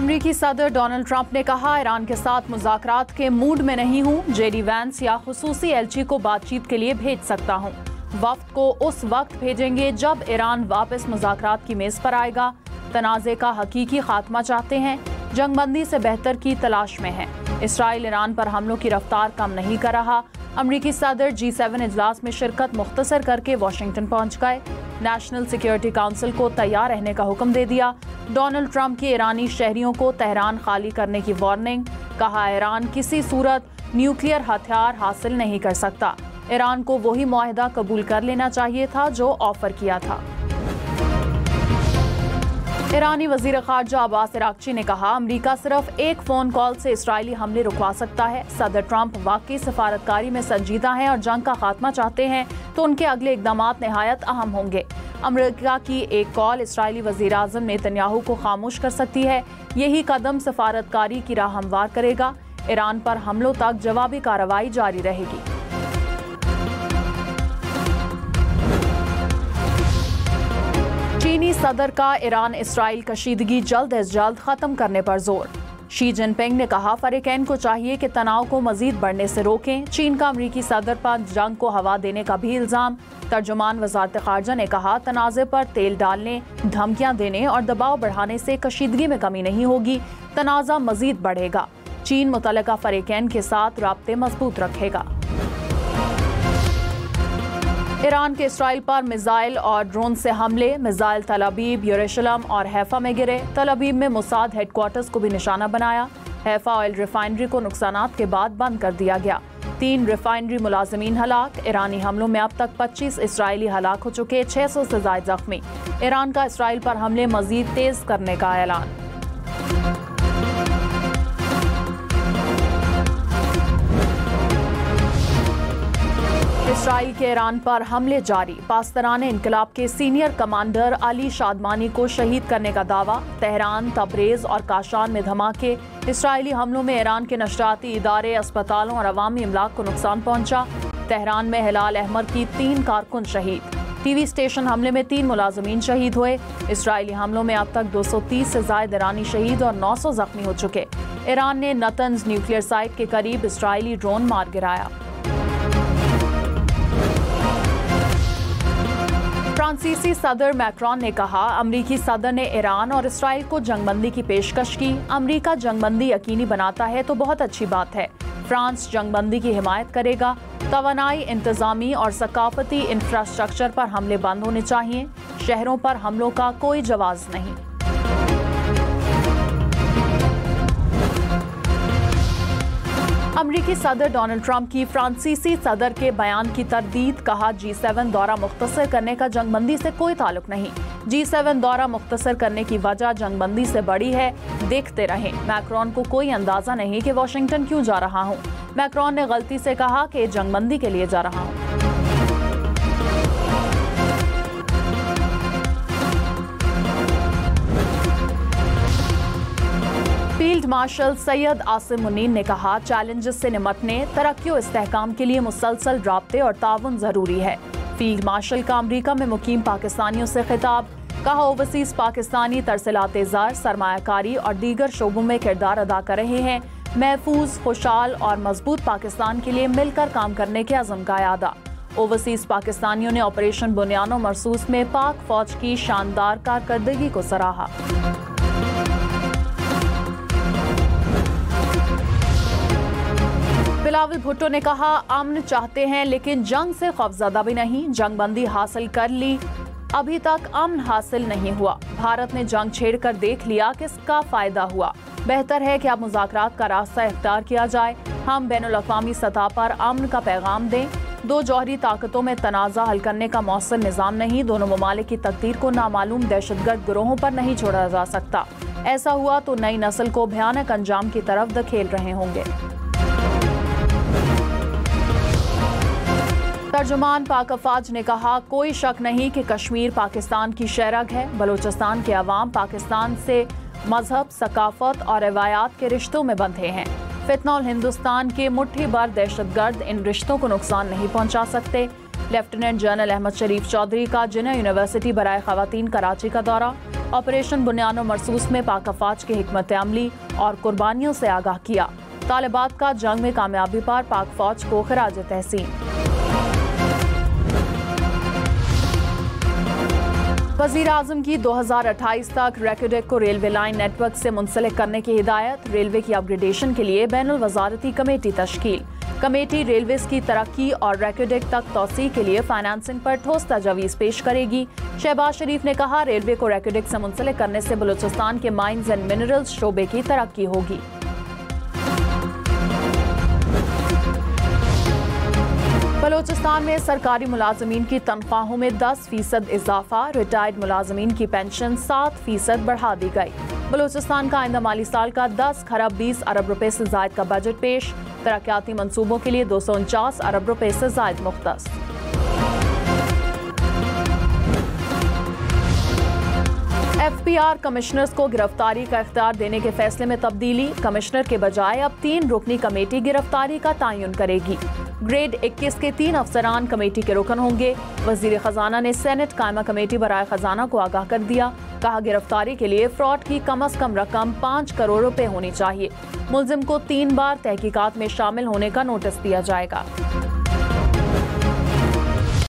अमरीकी सदर Donald Trump ने कहा, ईरान के साथ मुज़ाकरात के मूड में नहीं हूँ। जेडी वैंस या खुसूसी एलची को बातचीत के लिए भेज सकता हूँ। वफ्द को उस वक्त भेजेंगे जब ईरान वापस मुज़ाकरात की मेज़ पर आएगा। तनाज़े का हकीकी खात्मा चाहते हैं, जंगबंदी से बेहतर की तलाश में है। इसराइल ईरान पर हमलों की रफ्तार कम नहीं कर रहा। अमरीकी सदर G7 इजलास में शिरकत मुख्तसर करके वाशिंगटन पहुंच गए। नेशनल सिक्योरिटी काउंसिल को तैयार रहने का हुक्म दे दिया। डोनाल्ड ट्रंप की ईरानी शहरियों को तेहरान खाली करने की वार्निंग। कहा, ईरान किसी सूरत न्यूक्लियर हथियार हासिल नहीं कर सकता। ईरान को वही मुआहदा कबूल कर लेना चाहिए था जो ऑफर किया था। ईरानी वजीर खारजा अब्बास अरागची ने कहा, अमरीका सिर्फ एक फ़ोन कॉल से इसराइली हमले रुकवा सकता है। सदर ट्रंप वाकई सफारतकारी में संजीदा हैं और जंग का खात्मा चाहते हैं तो उनके अगले इक़दामात नहायत अहम होंगे। अमरीका की एक कॉल इसराइली वजीर आज़म नेतन्याहू को खामोश कर सकती है। यही कदम सफारतकारी की राह हमवार करेगा। ईरान पर हमलों तक जवाबी कार्रवाई जारी रहेगी। चीनी सदर का ईरान इसराइल कशीदगी जल्द अज जल्द खत्म करने पर जोर। शी जिनपिंग ने कहा, फरीकैन को चाहिए कि तनाव को मजीद बढ़ने से रोकें। चीन का अमरीकी सदर पर जंग को हवा देने का भी इल्जाम। तर्जुमान वजारत खारजा ने कहा, तनाज़े पर तेल डालने, धमकियां देने और दबाव बढ़ाने से कशीदगी में कमी नहीं होगी, तनाज़ा मजीद बढ़ेगा। चीन मुतल्लिका फरीकैन के साथ राब्ते मजबूत रखेगा। ईरान के इसराइल पर मिसाइल और ड्रोन से हमले। मिसाइल तल अबीब, यरूशलेम और हैफा में गिरे। तल अबीब में मोसाद हेडक्वार्टर्स को भी निशाना बनाया। हैफा ऑयल रिफाइनरी को नुकसानात के बाद बंद कर दिया गया। 3 रिफाइनरी मुलाजमीन हलाक। ईरानी हमलों में अब तक 25 इसराइली हलाक हो चुके, 600 से ज्यादा जख्मी। ईरान का इसराइल पर हमले मजीद तेज करने का ऐलान। इसराइल के ईरान पर हमले जारी। पास्तरान इनकलाब के सीनियर कमांडर अली शादमानी को शहीद करने का दावा। तेहरान, तबरेज और काशान में धमाके। इसराइली हमलों में ईरान के नशरियाती इदारे, अस्पतालों और अवामी इमलाक को नुकसान पहुंचा। तेहरान में हिलाल अहमद की 3 कारकुन शहीद। टीवी स्टेशन हमले में 3 मुलाजमीन शहीद हुए। इसराइली हमलों में अब तक 230 से ज्यादा ईरानी शहीद और 900 जख्मी हो चुके। ईरान ने नतंज न्यूक्लियर साइट के करीब इसराइली ड्रोन मार गिराया। फ्रांसीसी सदर मैक्रोन ने कहा, अमरीकी सदर ने ईरान और इसराइल को जंगबंदी की पेशकश की। अमरीका जंगबंदी यकीनी बनाता है तो बहुत अच्छी बात है। फ्रांस जंगबंदी की हिमायत करेगा। तवानाई, इंतजामी और सकाफती इंफ्रास्ट्रक्चर पर हमले बंद होने चाहिए। शहरों पर हमलों का कोई जवाज नहीं। अमरीकी सदर डोनाल्ड ट्रंप की फ्रांसीसी सदर के बयान की तरदीद। कहा, G7 दौरा मुख्तसर करने का जंगबंदी से कोई ताल्लुक नहीं। G7 दौरा मुख्तसर करने की वजह जंगबंदी से बड़ी है। देखते रहें। मैक्रोन को कोई अंदाजा नहीं कि वाशिंगटन क्यों जा रहा हूँ। मैक्रोन ने गलती से कहा कि जंगबंदी के लिए जा रहा हूँ। फील्ड मार्शल सैयद आसिम मुनीर ने कहा, चैलेंजेस से निपटने, तरक्की और इस्तेहकाम के लिए मुसलसल राब्ते और ताउन जरूरी है। फील्ड मार्शल का अमरीका में मुकीम पाकिस्तानियों से खिताब। कहा, ओवरसीज पाकिस्तानी तरसलाते ज़र, सरमायाकारी और दीगर शोबों में किरदार अदा कर रहे हैं। महफूज, खुशहाल और मजबूत पाकिस्तान के लिए मिलकर काम करने के अज़म का यादा। ओवरसीज पाकिस्तानियों ने ऑपरेशन बुनियानो मरसूस में पाक फौज की शानदार कारकर्दगी को सराहा। बिलावल भुट्टो ने कहा, अमन चाहते हैं लेकिन जंग से खौफजदा भी नहीं। जंगबंदी हासिल कर ली, अभी तक अमन हासिल नहीं हुआ। भारत ने जंग छेड़कर देख लिया किसका फायदा हुआ। बेहतर है कि अब मुज़ाकरात का रास्ता इख्तियार किया जाए। हम बैनुल-अक़वामी सतह पर अमन का पैगाम दें। 2 जौहरी ताकतों में तनाज़ा हल करने का मौसर निज़ाम नहीं। दोनों ममालिक की तकदीर को नामालूम दहशतगर्द गिरोहों पर नहीं छोड़ा जा सकता। ऐसा हुआ तो नई नस्ल को भयानक अंजाम की तरफ धकेल रहे होंगे। तर्जुमान पाक अफवाज ने कहा, कोई शक नहीं कि कश्मीर पाकिस्तान की शहरग है। बलूचिस्तान के अवाम पाकिस्तान से मजहब, सकाफत और रवायात के रिश्तों में बंधे हैं। फितना और हिंदुस्तान के मुट्ठी भर दहशतगर्द इन रिश्तों को नुकसान नहीं पहुंचा सकते। लेफ्टिनेंट जनरल अहमद शरीफ चौधरी का जिन्ना यूनिवर्सिटी बराए खवातीन कराची का दौरा। ऑपरेशन बुनियानो मरसूस में पाक अफवाज की हिकमत अमली और कुर्बानियों से आगाह किया। तालिबात का जंग में कामयाबी पर पाक फौज को खराज तहसीन। वज़ीर आज़म की 2028 तक रेकोडेक को रेलवे लाइन नेटवर्क से मुंसलिक करने की हिदायत। रेलवे की अपग्रेडेशन के लिए बैनुल वज़ारती कमेटी तश्कील। कमेटी रेलवेज की तरक्की और रेकोडेक तक तौसी के लिए फाइनेंसिंग पर ठोस तजावीज़ पेश करेगी। शहबाज शरीफ ने कहा, रेलवे को रेकोडेक से मुंसलिक करने से बलूचिस्तान के माइंस एंड मिनरल्स शोबे की तरक्की होगी। बलूचिस्तान में सरकारी मुलाजमीन की तनख्वाहों में 10% इजाफा। रिटायर्ड मुलाजमीन की पेंशन 7% बढ़ा दी गई। बलूचिस्तान का आइंदा माली साल का 10 खरब 20 अरब रुपए से जायद का बजट पेश। तरक्याती मंसूबों के लिए 249 अरब रुपए से जायद मुख्तस। FPR कमिश्नर्स को गिरफ्तारी का इख्तियार देने के फैसले में तब्दीली। कमिश्नर के बजाय अब 3 रुकनी कमेटी गिरफ्तारी का तयन करेगी। ग्रेड 21 के 3 अफसरान कमेटी के रुकन होंगे। वजीर खजाना ने सेनेट कायमा कमेटी बराए खजाना को आगाह कर दिया। कहा, गिरफ्तारी के लिए फ्रॉड की कम अज कम रकम 5 करोड़ रुपए होनी चाहिए। मुलजिम को 3 बार तहकीकात में शामिल होने का नोटिस दिया जाएगा।